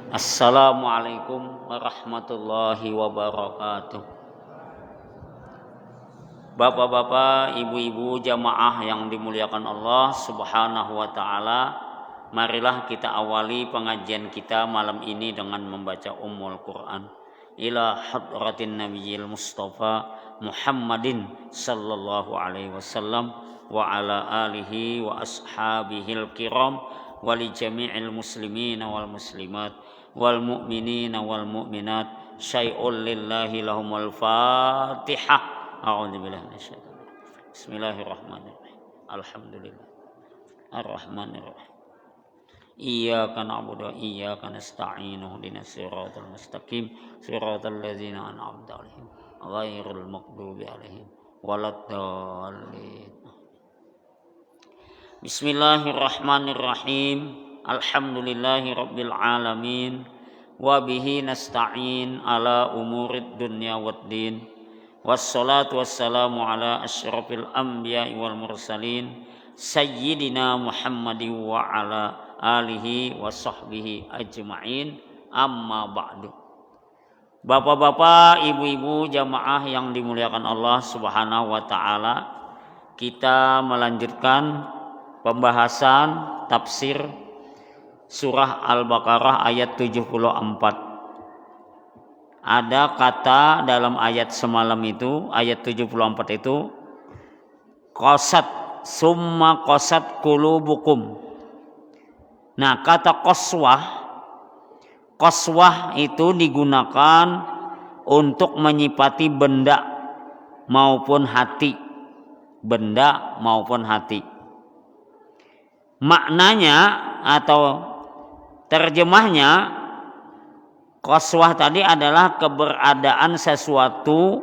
Assalamualaikum warahmatullahi wabarakatuh. Bapak-bapak, ibu-ibu jamaah yang dimuliakan Allah Subhanahu wa taala, marilah kita awali pengajian kita malam ini dengan membaca Ummul Quran. Ila hadratin nabiyil mustafa Muhammadin sallallahu alaihi wasallam wa ala alihi wa ashabihil kiram wa li jami'il muslimin wal muslimat wal mu'minina wal mu'minat syai'un lillahi lahumul fatihah. A'udzubillahi minasyaitonir rajim. Bismillahirrahmanirrahim. Alhamdulillah. Ar-Rahmanirrahim. Iyyaka na'budu wa iyyaka nasta'in. Ihdinas siratal mustaqim. Siratal ladzina an'amta 'alaihim ghairil maghdubi 'alaihim waladdallin. Bismillahirrahmanirrahim. Alhamdulillahi rabbil alamin. Wa bihi nasta'in ala umurid dunya waddin. Wassalatu wassalamu ala asyrafil anbiya'i wal mursalin sayyidina Muhammadin wa ala alihi wa sahbihi ajma'in, amma ba'du. Bapak-bapak, ibu-ibu jamaah yang dimuliakan Allah Subhanahu wa taala, kita melanjutkan pembahasan tafsir surah Al-Baqarah ayat 74. Ada kata dalam ayat semalam itu, ayat 74 itu, qasat summa qasat qulubukum. Nah, kata qaswah itu digunakan untuk menyifati benda maupun hati. Benda maupun hati. Maknanya atau terjemahnya, qaswah tadi adalah keberadaan sesuatu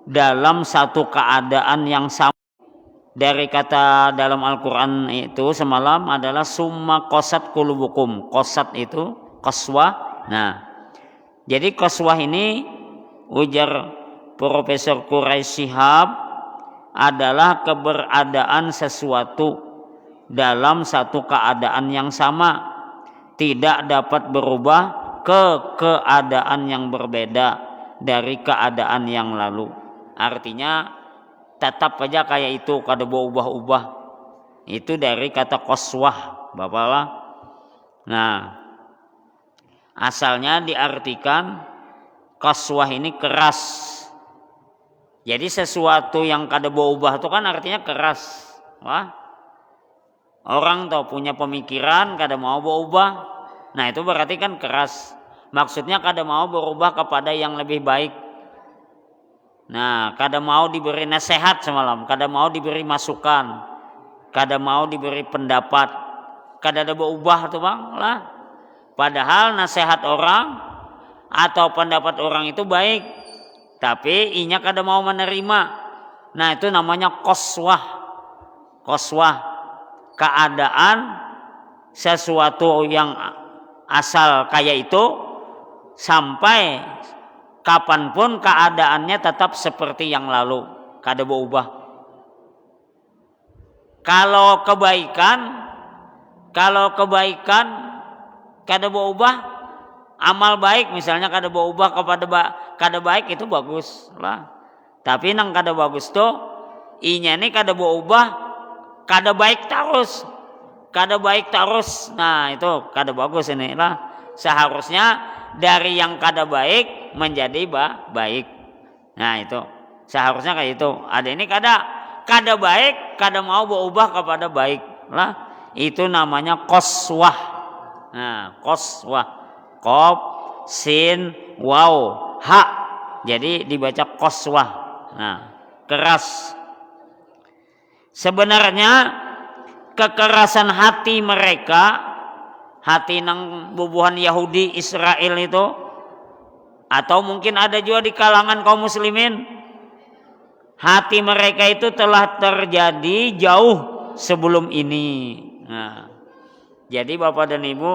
dalam satu keadaan yang sama. Dari kata dalam Al-Quran itu semalam adalah summa qasat qulubukum. Qasat itu qaswah. Nah, jadi qaswah ini ujar Profesor Quraisy Shihab adalah keberadaan sesuatu dalam satu keadaan yang sama, tidak dapat berubah ke keadaan yang berbeda dari keadaan yang lalu. Artinya tetap aja kayak itu, kada berubah-ubah. Itu dari kata qaswah, Bapak lah. Nah, asalnya diartikan qaswah ini keras. Jadi sesuatu yang kada berubah itu kan artinya keras. Wah, orang tuh punya pemikiran kada mau berubah. Nah, itu berarti kan keras. Maksudnya kada mau berubah kepada yang lebih baik. Nah, kada mau diberi nasihat semalam, kada mau diberi masukan, kada mau diberi pendapat, kada ada berubah tuh Bang lah. Padahal nasihat orang atau pendapat orang itu baik, tapi inya kada mau menerima. Nah, itu namanya qaswah. Qaswah, keadaan sesuatu yang asal kayak itu sampai kapanpun keadaannya tetap seperti yang lalu, kada berubah. Kalau kebaikan kada berubah, amal baik misalnya kada berubah kepada kada baik, itu bagus lah. Tapi nang kada bagus tuh inya ini kada berubah, kada baik terus. Nah, itu kada bagus ini lah. Seharusnya dari yang kada baik menjadi baik. Nah, itu seharusnya kayak itu. Ada ini kada baik, kada mau berubah kepada baik lah. Itu namanya qaswah. Nah, qaswah, qaf, sin, waw, ha. Jadi dibaca qaswah. Nah, keras. Sebenarnya kekerasan hati mereka, hati nang bubuhan Yahudi Israel itu, atau mungkin ada juga di kalangan kaum muslimin, hati mereka itu telah terjadi jauh sebelum ini. Nah, jadi Bapak dan Ibu,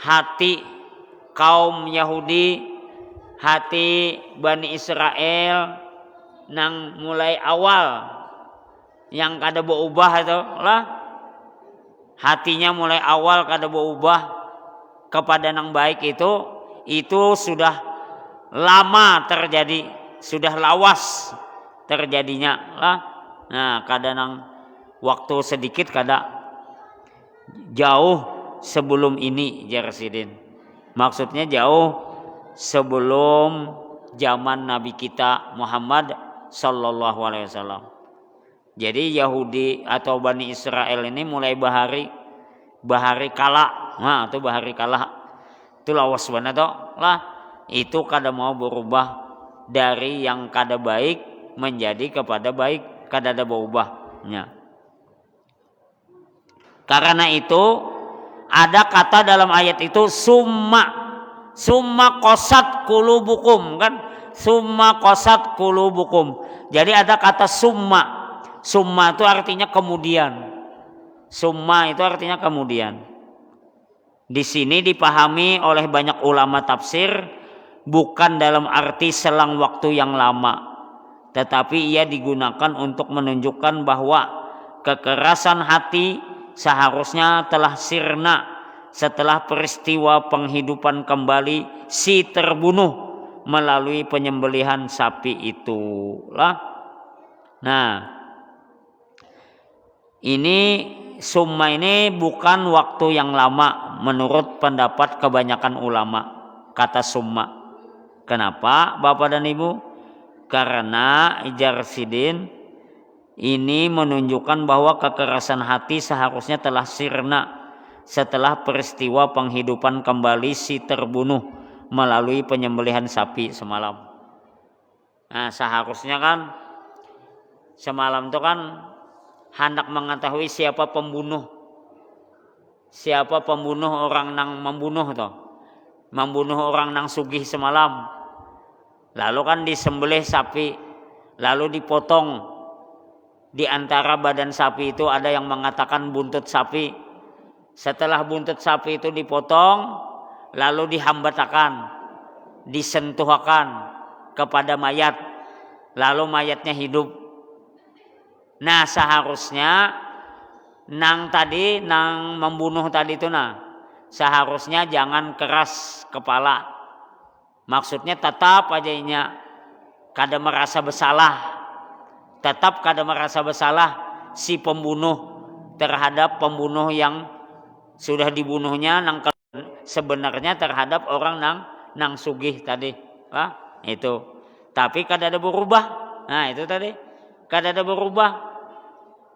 hati kaum Yahudi, hati Bani Israel nang mulai awal yang kada berubah itu lah, hatinya mulai awal kada berubah, kepada yang baik itu sudah lama terjadi, sudah lawas terjadinya lah. Nah, kadang waktu sedikit, kadang jauh sebelum ini Jarsidin. Maksudnya jauh sebelum zaman Nabi kita Muhammad sallallahu alaihi wasallam. Jadi Yahudi atau Bani Israel ini mulai bahari kala. Nah, itu bahari kala. Itu lawas benar toh lah. Itu kada mau berubah dari yang kada baik menjadi kepada baik, kada ada berubahnya. Karena itu ada kata dalam ayat itu summa qasat qulubukum, kan? Summa qasat qulubukum. Jadi ada kata summa. Summa itu artinya kemudian. Summa itu artinya kemudian. Di sini dipahami oleh banyak ulama tafsir bukan dalam arti selang waktu yang lama, tetapi ia digunakan untuk menunjukkan bahwa kekerasan hati seharusnya telah sirna setelah peristiwa penghidupan kembali si terbunuh melalui penyembelihan sapi itu lah. Nah, ini summa ini bukan waktu yang lama menurut pendapat kebanyakan ulama kata summa. Kenapa Bapak dan Ibu? Karena Jarsidin ini menunjukkan bahwa kekerasan hati seharusnya telah sirna setelah peristiwa penghidupan kembali si terbunuh melalui penyembelihan sapi semalam. Nah, seharusnya kan semalam itu kan hendak mengetahui siapa pembunuh. Siapa pembunuh orang nang membunuh toh. Membunuh orang nang sugih semalam. Lalu kan disembelih sapi, lalu dipotong. Di antara badan sapi itu ada yang mengatakan buntut sapi. Setelah buntut sapi itu dipotong, lalu dihambatakan, disentuhkan kepada mayat, lalu mayatnya hidup. Nah, seharusnya nang membunuh tadi itu seharusnya jangan keras kepala. Maksudnya tetap aja kada merasa bersalah. Tetap kada merasa bersalah si pembunuh terhadap pembunuh yang sudah dibunuhnya sebenarnya terhadap orang nang sugih tadi. Itu. Tapi kada ada berubah. Nah, itu tadi. Kada ada berubah.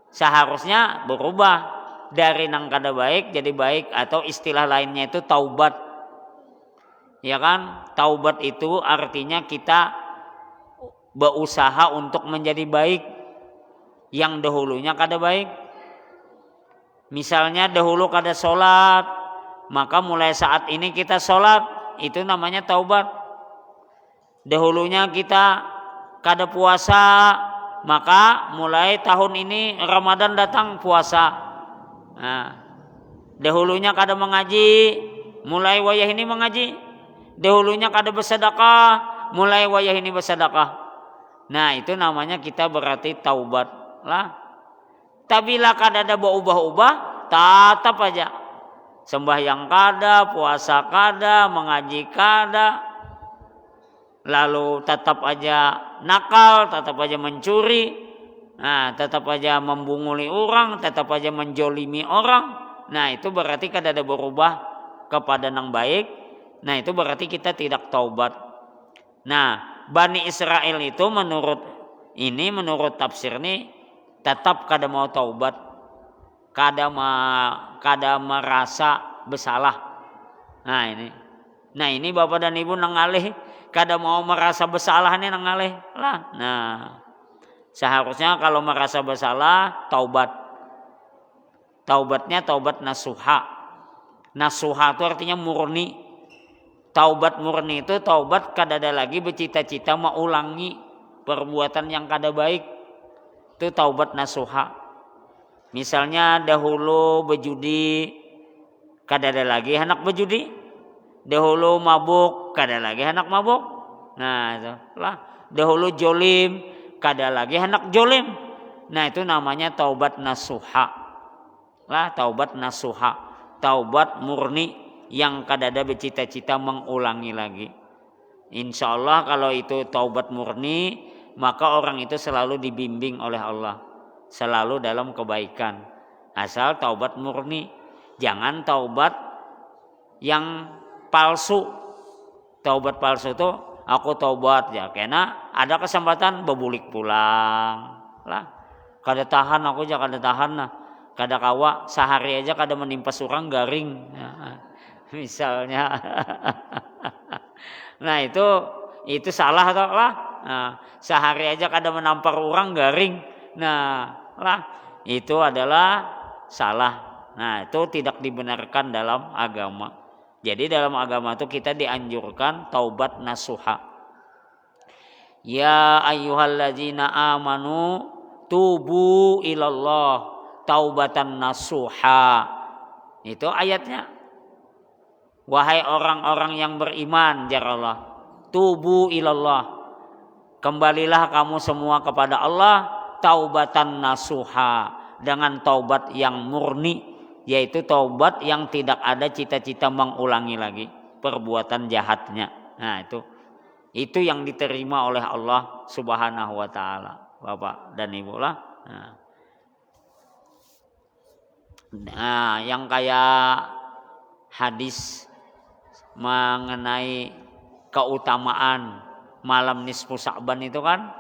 Seharusnya berubah dari nang kada baik jadi baik, atau istilah lainnya itu taubat. Ya kan? Taubat itu artinya kita berusaha untuk menjadi baik yang dahulunya kada baik. Misalnya dahulu kada sholat, maka mulai saat ini kita sholat, itu namanya taubat. Dahulunya kita kada puasa, maka mulai tahun ini Ramadan datang puasa. Nah, dahulunya kada mengaji, mulai wayah ini mengaji. Dahulunya kada bersedekah, mulai wayah ini bersedekah. Nah, itu namanya kita berarti taubat lah. Tapi lah kada ada berubah-ubah, tetap aja sembahyang kada, puasa kada, mengaji kada, lalu tetap aja nakal, tetap aja mencuri, nah, tetap aja membunguli orang, tetap aja menjolimi orang. Nah, itu berarti kada ada berubah kepada yang baik. Nah, itu berarti kita tidak taubat. Nah, Bani Israel itu menurut tafsir ini tetap kada mau taubat, kada merasa bersalah. Nah ini Bapak dan Ibu nangalih kada mau merasa bersalah nih nangalih lah. Nah, seharusnya kalau merasa bersalah taubat. Taubatnya taubat nasuha. Nasuha itu artinya murni. Taubat murni itu taubat kada ada lagi bercita-cita mau ulangi perbuatan yang kada baik. Itu taubat nasuha. Misalnya dahulu berjudi, kada ada lagi hendak berjudi. Dahulu mabuk, kada lagi hendak mabuk. Nah, itu lah. Dahulu jolim, kada lagi hendak jolim. Nah, itu namanya taubat nasuha. Lah, taubat nasuha. Taubat murni yang kadada bercita-cita mengulangi lagi. Insya Allah kalau itu taubat murni, maka orang itu selalu dibimbing oleh Allah, selalu dalam kebaikan. Asal taubat murni, jangan taubat yang palsu. Taubat palsu itu aku taubat ya, karena ada kesempatan bebulik pulang lah. Kada tahan aku aja kada tahan nah. Kada kawa sehari aja kada menimpa surang garing. Ya, misalnya. Nah itu salah toh lah. Nah, sehari aja kada menampar orang garing. Nah lah itu adalah salah. Nah itu tidak dibenarkan dalam agama. Jadi dalam agama itu kita dianjurkan taubat nasuha. Ya ayyuhalladzina amanu tubu ilallah taubatan nasuha. Itu ayatnya. Wahai orang-orang yang beriman, jar Allah, tubu ilallah, kembalilah kamu semua kepada Allah, taubatan nasuha, dengan taubat yang murni, yaitu taubat yang tidak ada cita-cita mengulangi lagi perbuatan jahatnya. Nah itu yang diterima oleh Allah Subhanahu wa taala, Bapak dan Ibu lah. Nah, yang kayak hadis mengenai keutamaan malam nisfu Sa'ban itu kan,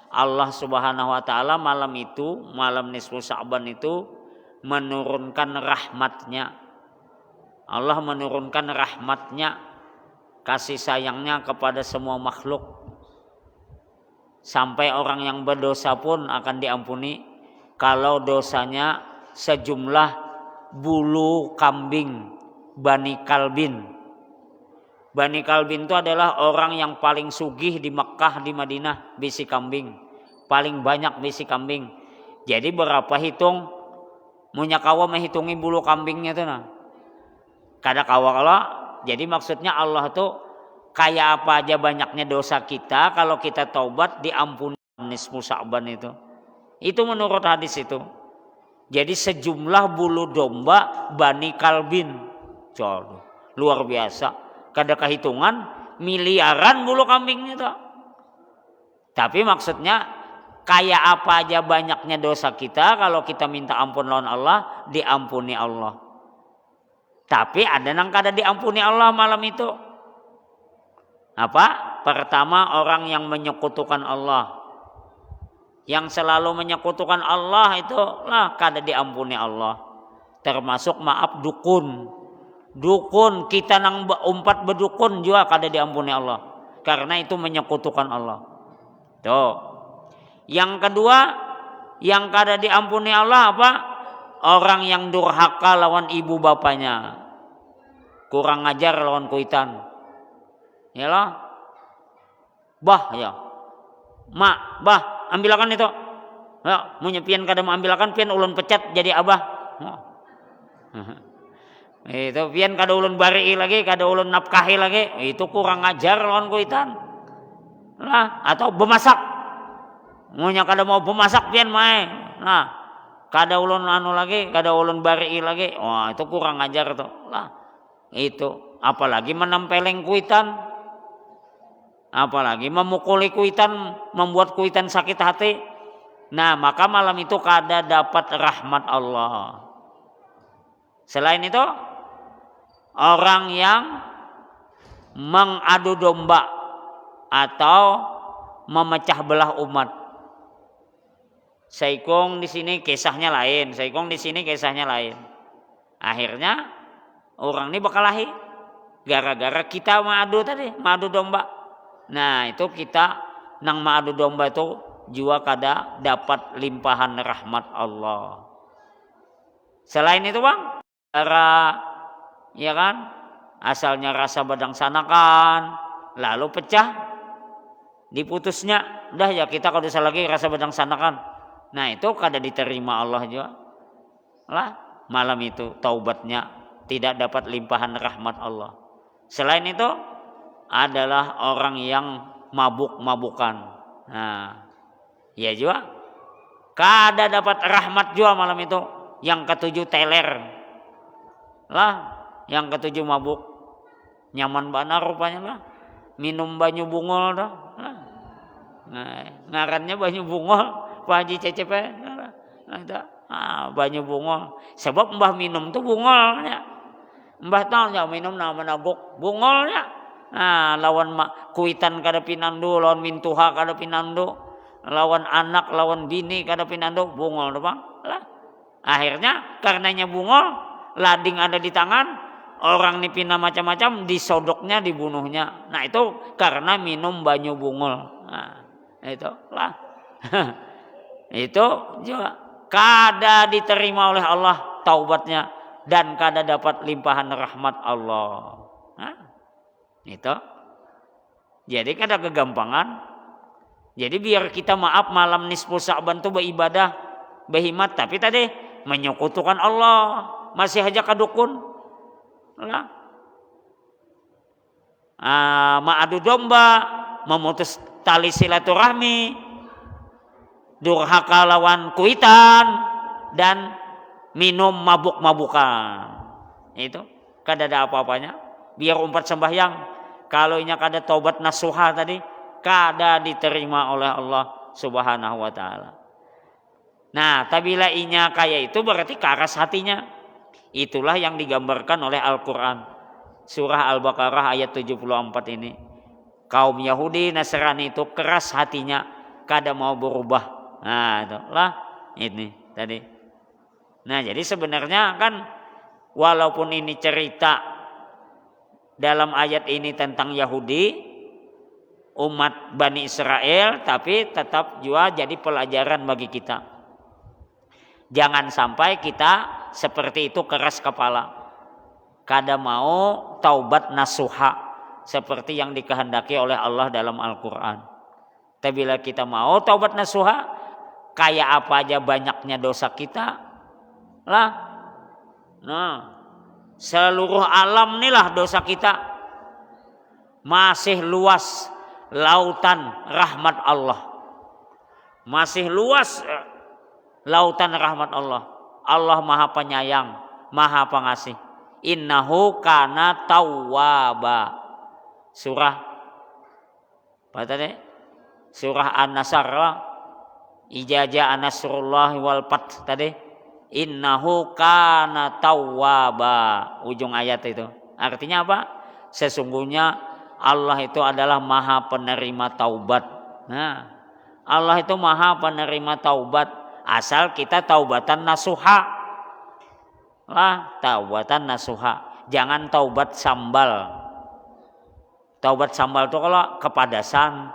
Allah Subhanahu wa taala malam nisfu Sa'ban itu menurunkan rahmatnya. Allah menurunkan rahmatnya, kasih sayangnya kepada semua makhluk. Sampai orang yang berdosa pun akan diampuni kalau dosanya sejumlah bulu kambing Bani Kalbin. Bani Kalbin itu adalah orang yang paling sugih di Mekkah, di Madinah, bisi kambing. Paling banyak bisi kambing. Jadi berapa hitung, munya kawa menghitungi bulu kambingnya itu nah. Kada kawa kalau, jadi maksudnya Allah tuh kayak apa aja banyaknya dosa kita, kalau kita taubat diampuni nisfu Sa'ban itu. Itu menurut hadis itu. Jadi sejumlah bulu domba Bani Kalbin. Coba, luar biasa. Kada kehitungan miliaran bulu kambingnya tuh. Tapi maksudnya kayak apa aja banyaknya dosa kita, kalau kita minta ampun lawan Allah, diampuni Allah. Tapi ada yang kada diampuni Allah malam itu. Apa? Pertama, orang yang menyekutukan Allah. Yang selalu menyekutukan Allah itu lah kada diampuni Allah. Termasuk maaf dukun. Dukun, kita nang umpat bedukun juga kada diampuni Allah, karena itu menyekutukan Allah. Tuh. Yang kedua, yang kada diampuni Allah apa? Orang yang durhaka lawan ibu bapanya, kurang ngajar lawan kuitan. Ya lah. Bah ya. Mak, bah, ambilakan itu. Ya, munnya pian kada mau ambilakan, pian ulun pecat jadi abah. Itu pian kada ulun bari lagi, kada ulun nafkahi lagi, itu kurang ajar lawan kuitan lah. Atau bemasak, munya kada mau bemasak pian mae, nah kada ulun anu lagi, kada ulun bari lagi, wah itu kurang ajar tuh lah. Itu apalagi menempeleng kuitan, apalagi memukuli kuitan, membuat kuitan sakit hati. Nah maka malam itu kada dapat rahmat Allah. Selain itu, orang yang mengadu domba atau memecah belah umat. Saikong di sini kisahnya lain, saikong di sini kisahnya lain. Akhirnya orang ini bakal lahir gara-gara kita mengadu domba. Nah itu kita nang mengadu domba itu juga kada dapat limpahan rahmat Allah. Selain itu bang, ya kan, asalnya rasa badang sanakan, lalu pecah, diputusnya, dah ya kita kalau dosa lagi rasa badang sanakan. Nah itu kada diterima Allah juga lah. Malam itu taubatnya tidak dapat limpahan rahmat Allah. Selain itu adalah orang yang mabuk-mabukan. Nah, ya juga kada dapat rahmat juga malam itu. Yang ketujuh teler lah, Yang ketujuh mabuk. Nyaman benar rupanya lah. Minum banyu bungol dah. Nah, ngarannya banyu bungol, Pak Haji Cecep. Banyu bungol. Sebab mbah minum tuh bungolnya. Mbah tahu ya minum nama nagok bungolnya. Nah, lawan kuitan kada pinandu, lawan mintuha kada pinandu, lawan anak, lawan bini kada pinandu, bungol tuh Bang. Lah. Akhirnya karenanya bungol, lading ada di tangan, orang nipina macam-macam, disodoknya, dibunuhnya. Nah itu karena minum banyu bungol. Nah itu lah. Itu juga kada diterima oleh Allah taubatnya dan kada dapat limpahan rahmat Allah. Nah, itu. Jadi kada kegampangan. Jadi biar kita maaf malam nisfu Sa'ban tuh beribadah, berhimat, tapi tadi menyekutukan Allah, masih aja kadukun. Nah. Ma'adu domba, memutus tali silaturahmi, durhaka lawan kuitan, dan minum mabuk-mabukan. Itu kada ada apa-apanya. Biar umpat sembahyang, kalau inya kada taubat nasuha tadi, kada diterima oleh Allah Subhanahu wa taala. Nah, tabila inya kayak itu berarti keras hatinya. Itulah yang digambarkan oleh Al-Quran. Surah Al-Baqarah ayat 74 ini. Kaum Yahudi Nasrani itu keras hatinya, kada mau berubah. Nah, itulah ini tadi. Nah, jadi sebenarnya kan walaupun ini cerita dalam ayat ini tentang Yahudi, umat Bani Israel, tapi tetap juga jadi pelajaran bagi kita. Jangan sampai kita seperti itu keras kepala. Kada mau taubat nasuha seperti yang dikehendaki oleh Allah dalam Al-Quran. Tapi bila kita mau taubat nasuha, kayak apa aja banyaknya dosa kita lah. Nah, seluruh alam inilah dosa kita. Masih luas lautan rahmat Allah. Masih luas lautan rahmat Allah. Allah Maha Penyayang, Maha Pengasih. Innahu kana tawwaba. Surah apa tadi? Surah An-Nasr. Ijaja an-nasrullah wal fath tadi. Innahu kana tawwaba. Ujung ayat itu. Artinya apa? Sesungguhnya Allah itu adalah Maha Penerima taubat. Nah, Allah itu Maha Penerima taubat. Asal kita taubatan nasuha lah, taubatan nasuha. Jangan taubat sambal. Taubat sambal itu kalau kepadasan,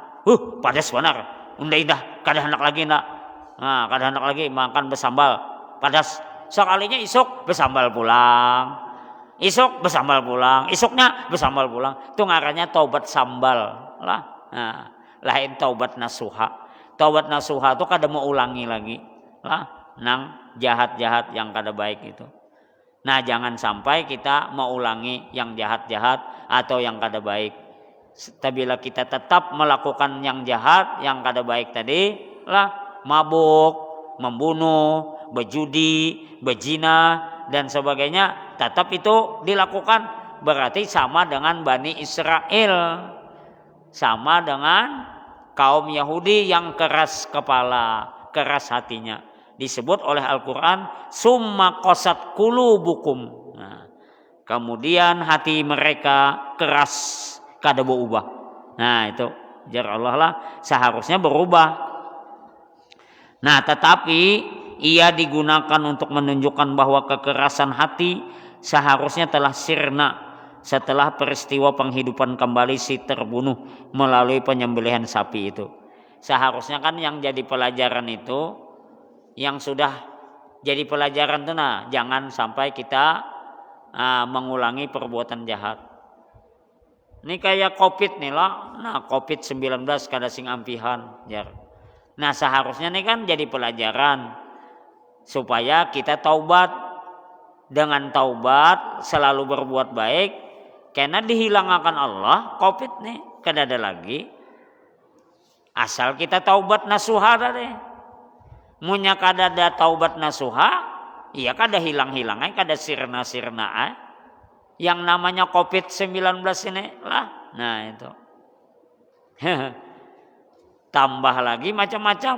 padas benar, indah, kada hendak lagi nak. Nah, kada hendak lagi makan bersambal, padas. Sekalinya isuk bersambal pulang, isuk bersambal pulang, isuknya bersambal pulang. Itu ngarannya taubat sambal lah. Nah, lain taubat nasuha. Taubat nasuha itu kada mau ulangi lagi. Lah, nang jahat-jahat yang kada baik itu. Nah, jangan sampai kita mau ulangi yang jahat-jahat atau yang kada baik. Bila kita tetap melakukan yang jahat, yang kada baik tadi, lah mabuk, membunuh, berjudi, berzina dan sebagainya, tetap itu dilakukan, berarti sama dengan Bani Israel. Sama dengan kaum Yahudi yang keras kepala, keras hatinya. Disebut oleh Al-Quran summa qasat qulubukum. Nah, kemudian hati mereka keras, kada berubah. Nah itu jar Allah lah seharusnya berubah. Nah tetapi ia digunakan untuk menunjukkan bahwa kekerasan hati seharusnya telah sirna setelah peristiwa penghidupan kembali si terbunuh melalui penyembelihan sapi itu. Seharusnya kan yang jadi pelajaran itu, yang sudah jadi pelajaran tuh, nah jangan sampai kita mengulangi perbuatan jahat. Ini kayak COVID nih lah, nah COVID-19 kada sing ampihan jar. Nah seharusnya nih kan jadi pelajaran supaya kita taubat. Dengan taubat selalu berbuat baik, karena dihilangkan Allah COVID nih kada ada lagi. Asal kita taubat nasuha tadi. Munya kada ada taubat nasuha, iya kada hilang-hilang, kada sirna-sirna. yang namanya COVID-19 ini lah. Nah itu. Tambah lagi macam-macam.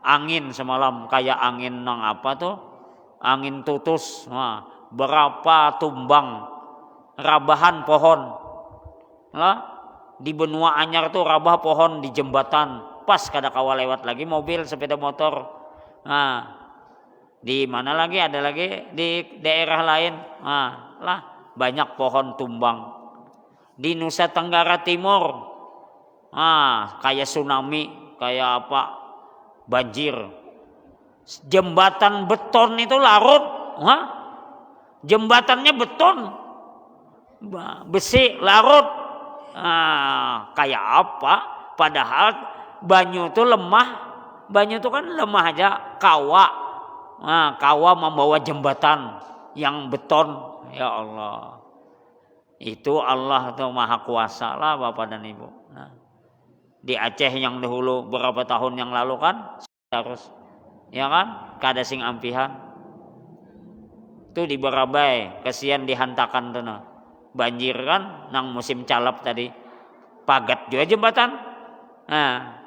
Angin semalam kayak angin nang apa tuh? Angin tutus. Nah, berapa tumbang rabahan pohon. Lah, di benua anyar tuh rabah pohon di jembatan. Pas kada kawa lewat lagi mobil sepeda motor. Nah, di mana lagi ada lagi di daerah lain. Nah, lah banyak pohon tumbang. Di Nusa Tenggara Timur, kayak tsunami, kayak apa, banjir. Jembatan beton itu larut, jembatannya beton, besi larut, kayak apa? Padahal banyu itu lemah, banyu itu kan lemah aja, kawa membawa jembatan yang beton. Ya Allah, itu Allah tuh maha kuasa lah Bapak dan Ibu. Nah, di Aceh yang dahulu berapa tahun yang lalu kan harus, ya kan, kada sing ampihan. Itu di Barabai, kesian dihantakan tuh nah. Banjir kan, nang musim calap tadi, pagat juga jembatan. Nah,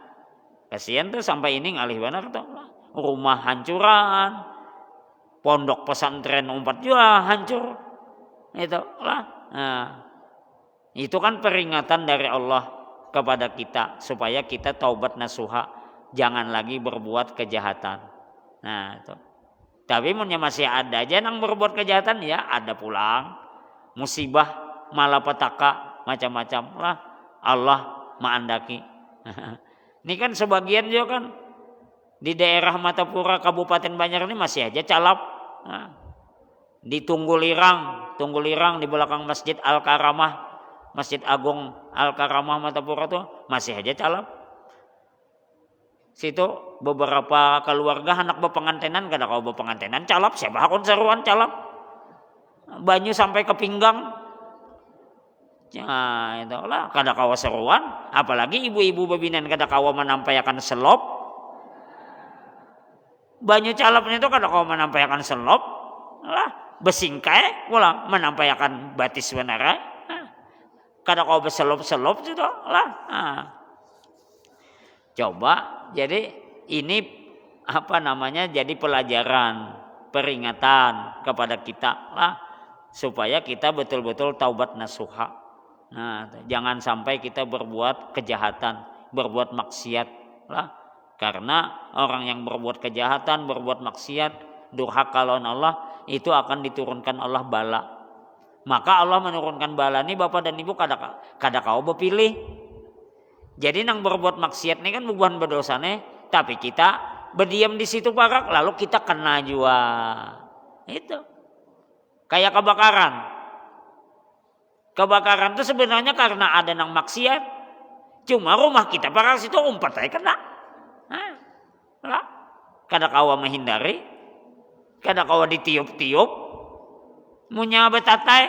kesian tuh sampai ini ngalih benar tuh, rumah hancuran, pondok pesantren 4 juga hancur. Itu lah. Nah, itu kan peringatan dari Allah kepada kita supaya kita taubat nasuha, jangan lagi berbuat kejahatan. Nah, itu. Tapi masih ada aja yang berbuat kejahatan, ya ada pulang musibah, malapetaka, macam-macam lah. Allah maandaki. Ini kan sebagian juga kan di daerah Matapura Kabupaten Banjar ini masih aja calap. Nah, di Tunggulirang di belakang Masjid Al-Karamah, Masjid Agung Al-Karamah Matapura tuh masih aja calap. Situ beberapa keluarga anak bepengantenan, kada kau bepengantenan calap, siapa hakun seruan calap. Banyu sampai ke pinggang. Nah, itulah kada kau seruan, apalagi ibu-ibu bebinan kada kau menampayakan selop. Banyu calapnya itu kada kau menampayakan selop. Lah, besingkai pula menampayakan batis benara. Kada kau beselop-selop itu lah. Coba, jadi ini apa namanya, jadi pelajaran, peringatan kepada kita lah, supaya kita betul-betul taubat nasuha. Nah, jangan sampai kita berbuat kejahatan, berbuat maksiat lah. Karena orang yang berbuat kejahatan, berbuat maksiat, durhaka lawan Allah, itu akan diturunkan Allah bala. Maka Allah menurunkan bala ini Bapak dan Ibu kada kau berpilih. Jadi nang berbuat maksiat ini kan bukan berdosa nih, tapi kita berdiam di situ parak, lalu kita kena juga. Itu kayak kebakaran. Kebakaran itu sebenarnya karena ada nang maksiat. Cuma rumah kita parak situ umpat aja kena. Lah, kada kawa menghindari, kada kawa ditiup-tiup, munya betatai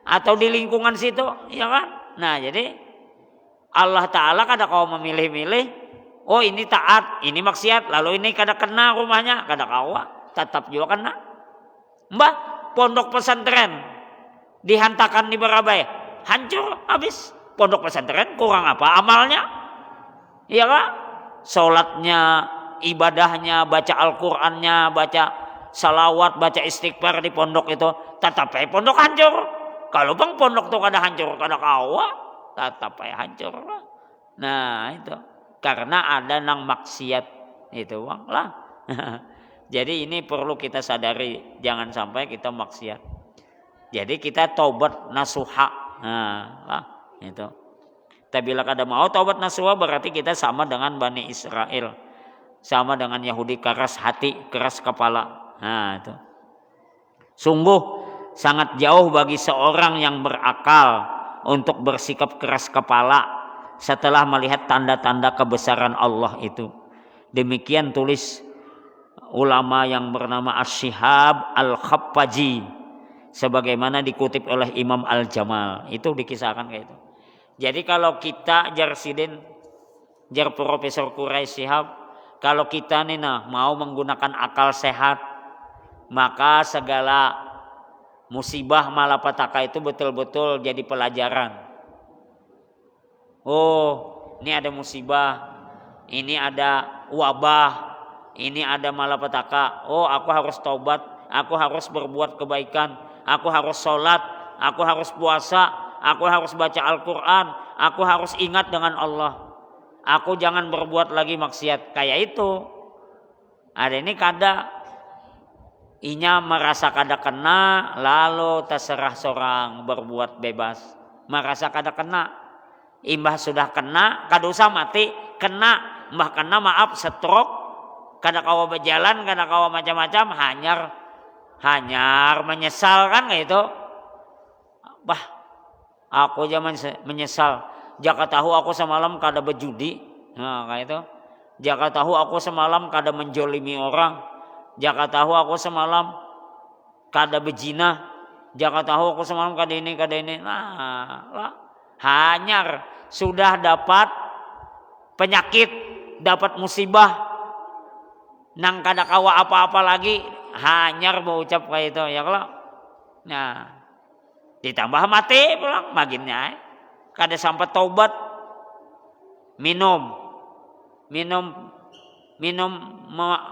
atau di lingkungan situ, ya kan? Nah, jadi Allah Ta'ala kada kau memilih-milih, oh ini taat, ini maksiat, lalu ini kada kena rumahnya, kada kawa, tetap juga kena. Mbah, pondok pesantren dihantakan di Barabai, hancur habis. Pondok pesantren kurang apa amalnya? Iya kan? Sholatnya, ibadahnya, baca Al-Qur'annya, baca salawat, baca istighfar di pondok itu, tetap pondok hancur. Kalau bang pondok tuh kada hancur, kada kawa, tetap hancur lah. Nah itu karena ada nang maksiat itu bang lah. Jadi ini perlu kita sadari, jangan sampai kita maksiat. Jadi kita taubat nasuha. Nah lah itu. Tapi bila kada mau taubat nasuha, berarti kita sama dengan Bani Israel, sama dengan Yahudi, keras hati, keras kepala. Nah itu sungguh sangat jauh bagi seorang yang berakal untuk bersikap keras kepala setelah melihat tanda-tanda kebesaran Allah itu. Demikian tulis ulama yang bernama Asy-Syihab Al-Khaffaji, sebagaimana dikutip oleh Imam Al-Jamal. Itu dikisahkan kayak itu. Jadi kalau kita jar Profesor Quraisy Syihab, kalau kita nih mau menggunakan akal sehat, maka segala Musibah malapetaka itu betul-betul jadi pelajaran. Oh, ini ada musibah, ini ada wabah, ini ada malapetaka. Oh, aku harus taubat, aku harus berbuat kebaikan, aku harus sholat, aku harus puasa, aku harus baca Al-Quran, aku harus ingat dengan Allah. Aku jangan berbuat lagi maksiat. Kayak itu. Ada ini kada. Inya merasa kada kena, lalu terserah seorang berbuat bebas. Merasa kada kena. Imbah sudah kena, kada usah mati, kena, mbah kena maaf stroke, kada kawa berjalan, kada kawa macam-macam, hanyar menyesal kan kayak itu. Bah, aku zaman menyesal. Jaka tahu aku semalam kada berjudi, nah kayak itu. Jaka tahu aku semalam kada menjolimi orang, jaka tahu aku semalam kada berzina, jaka tahu aku semalam kada ini. Nah, lah. Hanyar sudah dapat penyakit, dapat musibah, nang kada kawa apa-apa lagi, hanyar mengucap kayak itu ya kalau. Nah, ditambah mati pulang maginnya, kada sampai taubat, minum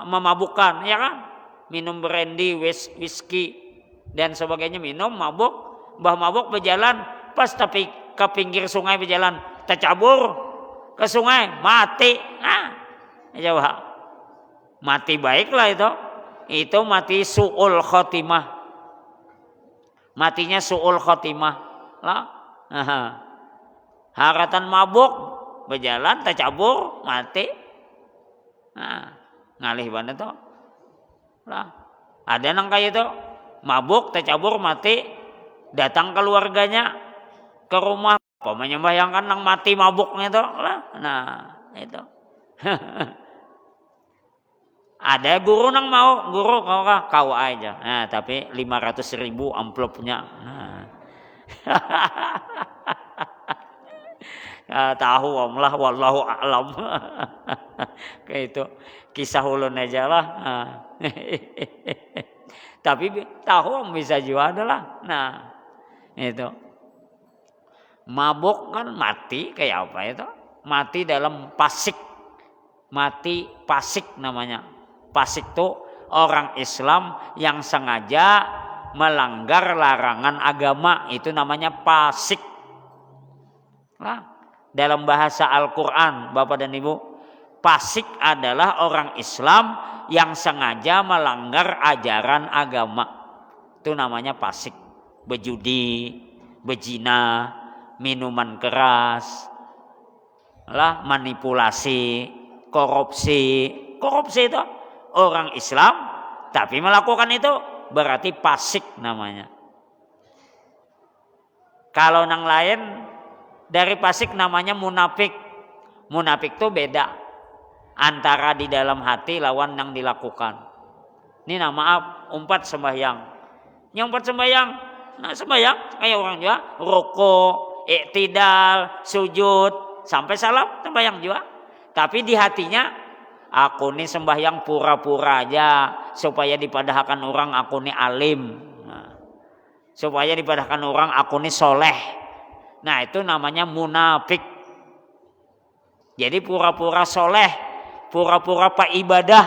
memabukkan ya kan, minum brandy, whisky dan sebagainya, minum mabuk, bah mabuk berjalan pas tapi ke pinggir sungai berjalan, tercabur ke sungai, mati. Coba mati baiklah itu mati su'ul khotimah, matinya su'ul khotimah lah. Haratan mabuk berjalan tercabur mati, ngalih banget tuh lah. Ada nang kayak itu mabuk tercabur mati, datang keluarganya ke rumah, pokoknya bayangkan nang mati mabuknya itu lah. Nah itu ada guru nang mau, guru kau aja, nah tapi 500.000 amplopnya. Tahu om lah, wallahu a'lam. Kayak itu kisah ulun aja lah. Tapi tahu om bisa juga adalah. Nah itu mabuk kan mati kayak apa itu? Mati dalam fasik. Mati fasik namanya. Fasik itu orang Islam yang sengaja melanggar larangan agama, itu namanya fasik. Nah, dalam bahasa Al-Quran, Bapak dan Ibu, fasik adalah orang Islam yang sengaja melanggar ajaran agama. Itu namanya fasik. Berjudi, berzina, minuman keras, lah manipulasi, korupsi. Korupsi itu orang Islam tapi melakukan itu berarti fasik namanya. Kalau nang lain dari fasik namanya munafik. Munafik itu beda antara di dalam hati lawan yang dilakukan. Ini nah maaf, umpat sembahyang. Yang umpat sembahyang, nah sembahyang kayak orang juga rukuk, iktidal, sujud, sampai salam sembahyang juga. Tapi di hatinya, aku nih sembahyang pura-pura aja supaya dipadahkan orang aku nih alim. Nah, supaya dipadahkan orang aku nih soleh. Nah itu namanya munafik. Jadi pura-pura soleh, pura-pura pak ibadah.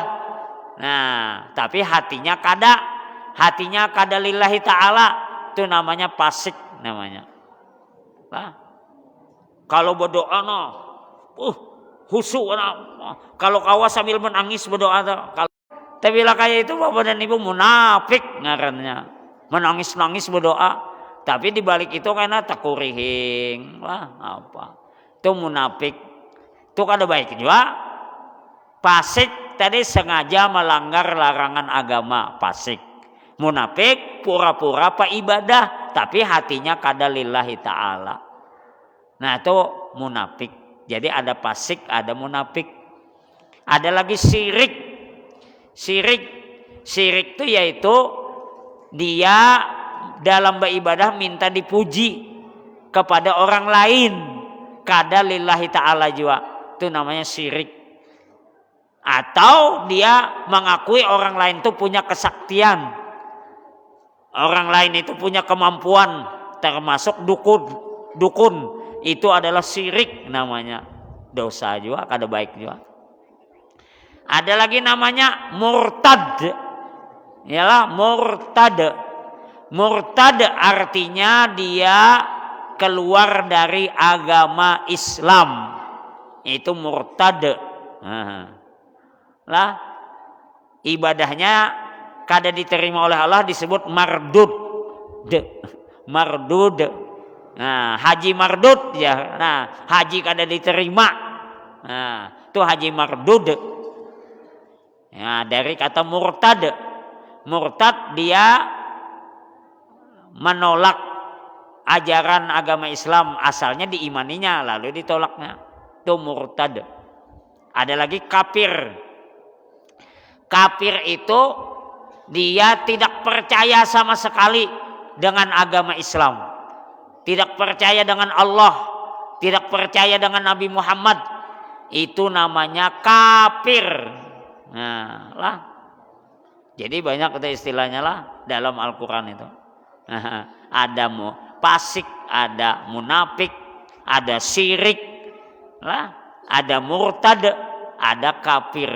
Nah tapi hatinya kada lillahi ta'ala. Itu namanya fasik namanya. Nah, kalau berdoa khusyuk. Kalau kawa sambil menangis berdoa tapi lah kayak itu Bapak dan Ibu munafik ngarannya. Menangis-nangis berdoa, tapi dibalik itu karena takurihing lah apa. Itu munafik. Itu kada baik juga. Fasik tadi sengaja melanggar larangan agama, fasik. Munafik pura-pura pak ibadah tapi hatinya kada lillahi ta'ala. Nah itu munafik. Jadi ada fasik, ada munafik. Ada lagi syirik. Syirik itu yaitu dia dalam beribadah minta dipuji kepada orang lain, kada lillahi ta'ala juga. Itu namanya syirik. Atau dia mengakui orang lain itu punya kesaktian. orang lain itu punya kemampuan, termasuk dukun itu adalah syirik namanya, dosa juga, kada baik juga. Ada lagi namanya murtad, ialah murtad. Murtad artinya dia keluar dari agama Islam, itu murtad. Lah ibadahnya kada diterima oleh Allah disebut mardud. Mardud. Nah, haji mardud ya. Nah, haji kada diterima. Nah, itu haji mardud. Ya, dari kata murtad. Murtad dia menolak ajaran agama Islam, asalnya diimaninya lalu ditolaknya. Itu murtad. Ada lagi kafir. Kafir itu dia tidak percaya sama sekali dengan agama Islam. Tidak percaya dengan Allah, tidak percaya dengan Nabi Muhammad, itu namanya kafir. Nah, lah. Jadi banyak itu istilahnya lah dalam Al-Quran itu. Ada fasik, ada munafik, ada syirik, lah, ada murtad, ada kafir.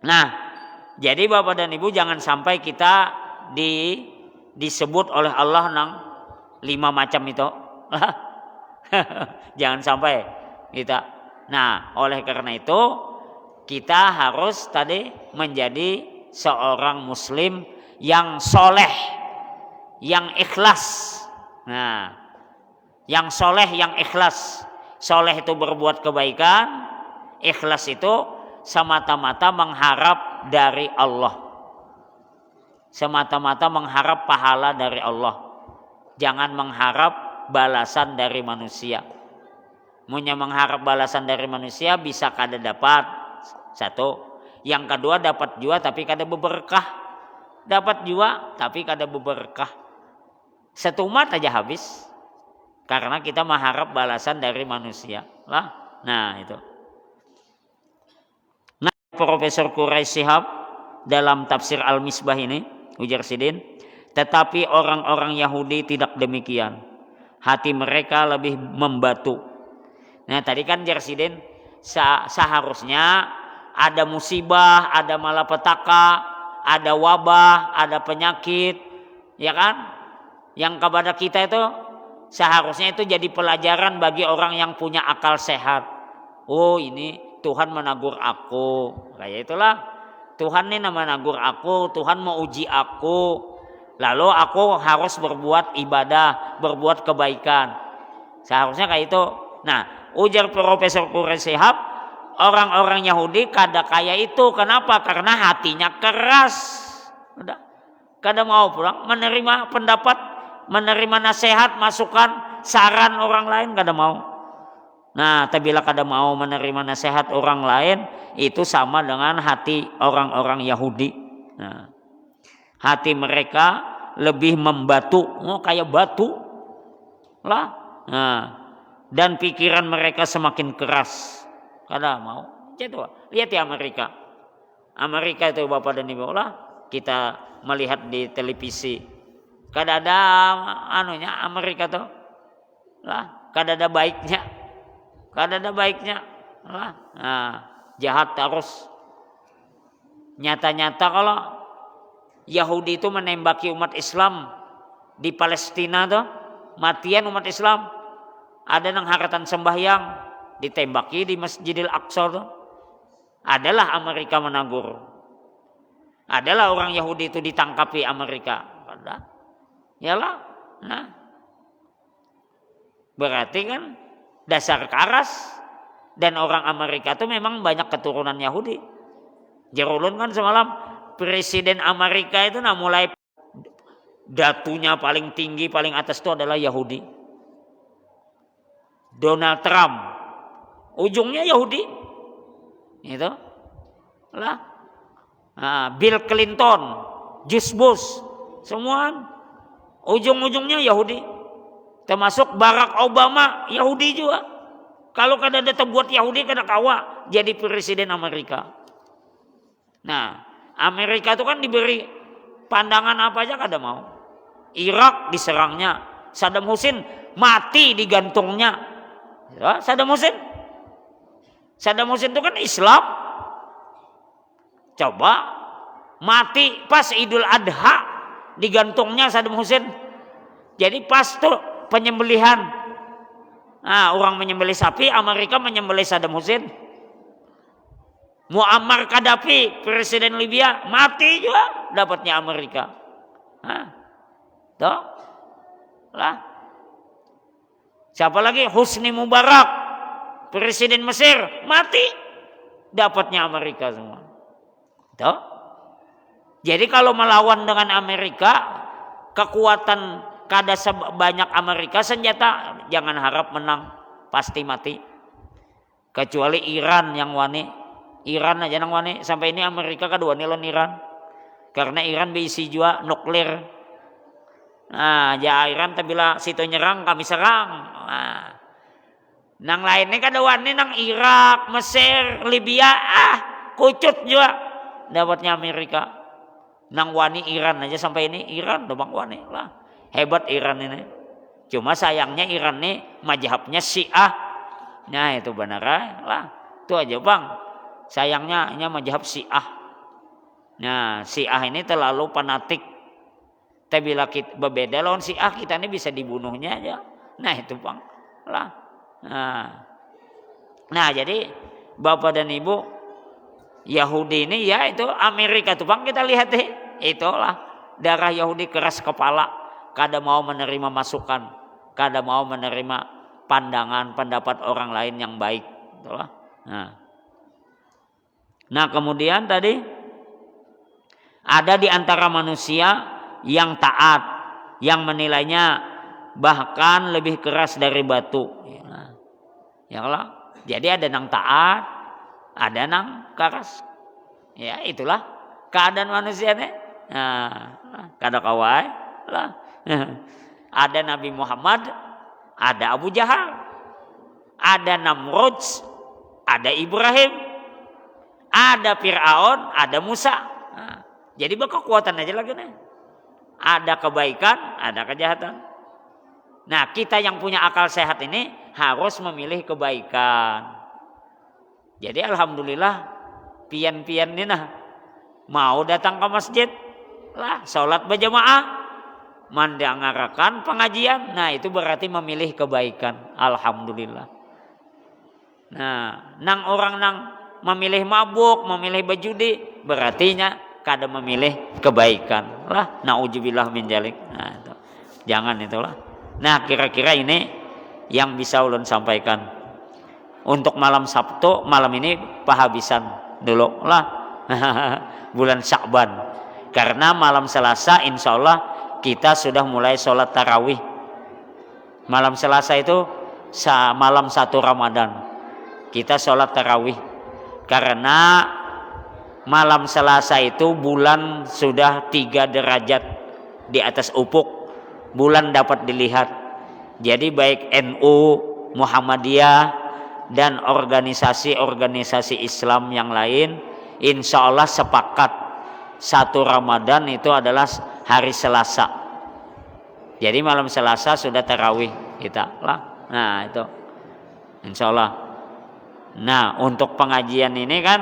Nah, jadi Bapak dan Ibu jangan sampai kita disebut oleh Allah nang 5 macam itu. Jangan sampai kita. Nah, oleh karena itu kita harus tadi menjadi seorang muslim yang soleh, yang ikhlas. Nah, yang soleh, yang ikhlas. Soleh itu berbuat kebaikan, ikhlas itu semata-mata mengharap dari Allah. Semata-mata mengharap pahala dari Allah. Jangan mengharap balasan dari manusia. Munya mengharap balasan dari manusia bisa kada dapat. Satu. Yang kedua dapat juga tapi kada berberkah. Dapat juga tapi kada berberkah. Setumat aja habis. Karena kita mengharap balasan dari manusia. Lah. Nah itu. Nah, Profesor Quraish Shihab dalam tafsir Al-Misbah ini ujar Sidin, tetapi orang-orang Yahudi tidak demikian. Hati mereka lebih membatu. Nah tadi kan Jarsidin seharusnya ada musibah, ada malapetaka, ada wabah, ada penyakit, ya kan? Yang kepada kita itu seharusnya itu jadi pelajaran bagi orang yang punya akal sehat. Oh ini Tuhan menegur aku, kayak itulah. Tuhan ini menegur aku, Tuhan mau uji aku. Lalu aku harus berbuat ibadah, berbuat kebaikan. Seharusnya kayak itu. Nah, ujar Profesor Quraish Shihab, orang-orang Yahudi kada kayak itu. Kenapa? Karena hatinya keras. Udah. Kada mau pulang menerima pendapat, menerima nasihat, masukan, saran orang lain kada mau. Nah, bila kada mau menerima nasihat orang lain, itu sama dengan hati orang-orang Yahudi. Nah, hati mereka lebih membatu, kayak batu lah. Nah, dan pikiran mereka semakin keras. Kada mau. Lihat ya Amerika. Amerika itu Bapak dan Ibu lah, kita melihat di televisi. Kada ada anunya Amerika tuh. Lah, kada ada baiknya. Kada ada baiknya. Nah, jahat terus. Nyata-nyata kalau Yahudi itu menembaki umat Islam di Palestina tuh, matian umat Islam. Ada nang haratan sembahyang ditembaki di Masjidil Aqsa tuh. Adalah Amerika menegur. Adalah orang Yahudi itu ditangkapi Amerika. Ada. Yalah. Nah. Berarti kan dasar keras, dan orang Amerika itu memang banyak keturunan Yahudi. Jerulun kan semalam presiden Amerika itu mulai datunya paling tinggi, paling atas itu adalah Yahudi. Donald Trump ujungnya Yahudi. Itu lah. Nah, Bill Clinton, George Bush, semua ujung-ujungnya Yahudi. Termasuk Barack Obama, Yahudi juga. Kalau kada ada buat Yahudi kada kawa jadi presiden Amerika. Nah, Amerika itu kan diberi pandangan apa aja kada mau. Irak diserangnya, Saddam Hussein mati digantungnya. Ya, Saddam Hussein itu kan Islam. Coba mati pas Idul Adha digantungnya Saddam Hussein. Jadi pas tuh penyembelihan. Nah, orang menyembelih sapi, Amerika menyembelih Saddam Hussein. Muammar Gaddafi, presiden Libya, mati juga dapatnya Amerika. Tuh. Lah. Siapa lagi? Husni Mubarak, presiden Mesir, mati dapatnya Amerika semua. Tuh. Jadi kalau melawan dengan Amerika, kekuatan kada sebanyak Amerika, senjata jangan harap menang, pasti mati. Kecuali Iran yang wani, Iran aja nang wani, sampai ini Amerika kada wani lawan Iran, karena Iran berisi juga nuklir. Nah, ya Iran bila situ nyerang kami serang. Nah, nang lainnya kada wani, nang Irak, Mesir, Libya, kucut juga dapatnya Amerika. Nang wani Iran aja sampai ini Iran dobang wani lah. Hebat Iran ini. Cuma sayangnya Iran ini mazhabnya Syiah. Nah itu benar lah. Itu aja bang. Sayangnya ini mazhab Syiah. Nah Syiah ini terlalu fanatik. Tapi bila kita berbeda lawan Syiah, kita ini bisa dibunuhnya aja. Nah itu bang lah. Nah jadi bapak dan ibu, Yahudi ini ya itu Amerika tuh bang, kita lihat deh. Itulah darah Yahudi keras kepala, kada mau menerima masukan, kada mau menerima pandangan pendapat orang lain yang baik. Itulah. Nah kemudian tadi ada di antara manusia yang taat, yang menilainya bahkan lebih keras dari batu. Ya lah. Jadi ada nang taat, ada nang keras. Ya itulah keadaan manusianya. Kada kawai lah. Ada Nabi Muhammad, ada Abu Jahal, ada Namrud, ada Ibrahim, ada Fir'aun, ada Musa. Jadi berkekuatan aja lagi nih. Ada kebaikan, ada kejahatan. Nah kita yang punya akal sehat ini harus memilih kebaikan. Jadi alhamdulillah pian-pian ini nah mau datang ke masjid lah, sholat berjamaah, mendengarkan pengajian, nah itu berarti memilih kebaikan. Alhamdulillah. Nah, nang orang nang memilih mabuk, memilih berjudi, berartinya kada memilih kebaikan. Lah, nauzubillah min dzalik. Nah, itu. Jangan itulah. Nah, kira-kira ini yang bisa ulun sampaikan. Untuk malam Sabtu, malam ini pahabisan dulu lah. Bulan Sya'ban. Karena malam Selasa insya Allah kita sudah mulai sholat tarawih. Malam Selasa itu malam 1 Ramadan. Kita sholat tarawih. Karena malam Selasa itu bulan sudah 3 derajat di atas ufuk. Bulan dapat dilihat. Jadi baik NU, Muhammadiyah, dan organisasi-organisasi Islam yang lain insya Allah sepakat 1 Ramadan itu adalah hari Selasa. Jadi malam Selasa sudah tarawih kita lah. Nah itu insya Allah. Nah untuk pengajian ini kan,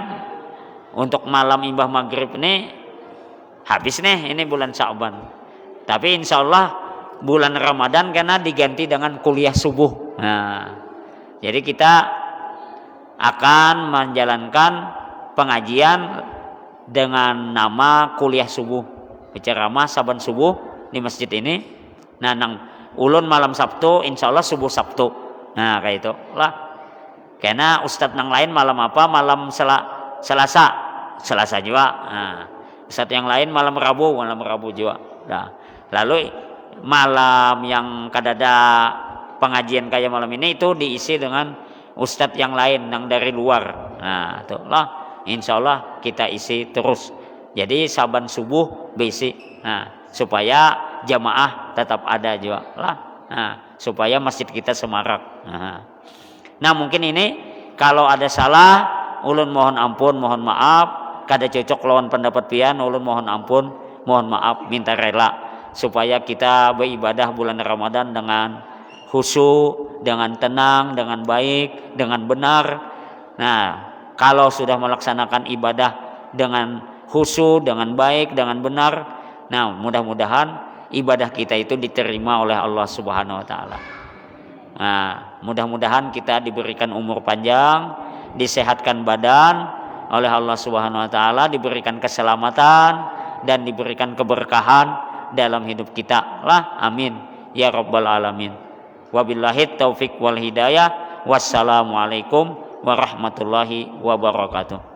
untuk malam imbah maghrib ini habis nih, ini bulan Sya'ban. Tapi insya Allah bulan Ramadan karena diganti dengan kuliah subuh. Nah jadi kita akan menjalankan pengajian dengan nama kuliah subuh, ceramah saban subuh di masjid ini. Nah nang ulun malam Sabtu insya Allah subuh Sabtu. Nah kayak itu lah. Karena ustadz nang lain malam apa? Malam Selasa juga. Nah, ustadz yang lain malam Rabu juga. Nah, lalu malam yang kadada pengajian kayak malam ini itu diisi dengan ustadz yang lain yang dari luar. Nah itu lah. Insya Allah kita isi terus. Jadi saban subuh besi. Nah, supaya jamaah tetap ada juga lah. Nah, supaya masjid kita semarak. Nah mungkin ini kalau ada salah, ulun mohon ampun, mohon maaf. kada cocok lawan pendapat pian, ulun mohon ampun, mohon maaf, minta rela supaya kita beribadah bulan Ramadan dengan khusyuk, dengan tenang, dengan baik, dengan benar. Nah, kalau sudah melaksanakan ibadah dengan khusyuk, dengan baik, dengan benar, nah mudah-mudahan ibadah kita itu diterima oleh Allah Subhanahu wa taala. Nah, mudah-mudahan kita diberikan umur panjang, disehatkan badan oleh Allah Subhanahu wa taala, diberikan keselamatan dan diberikan keberkahan dalam hidup kita lah, amin ya rabbal alamin. Wabillahi taufik wal hidayah. Wassalamualaikum warahmatullahi wabarakatuh.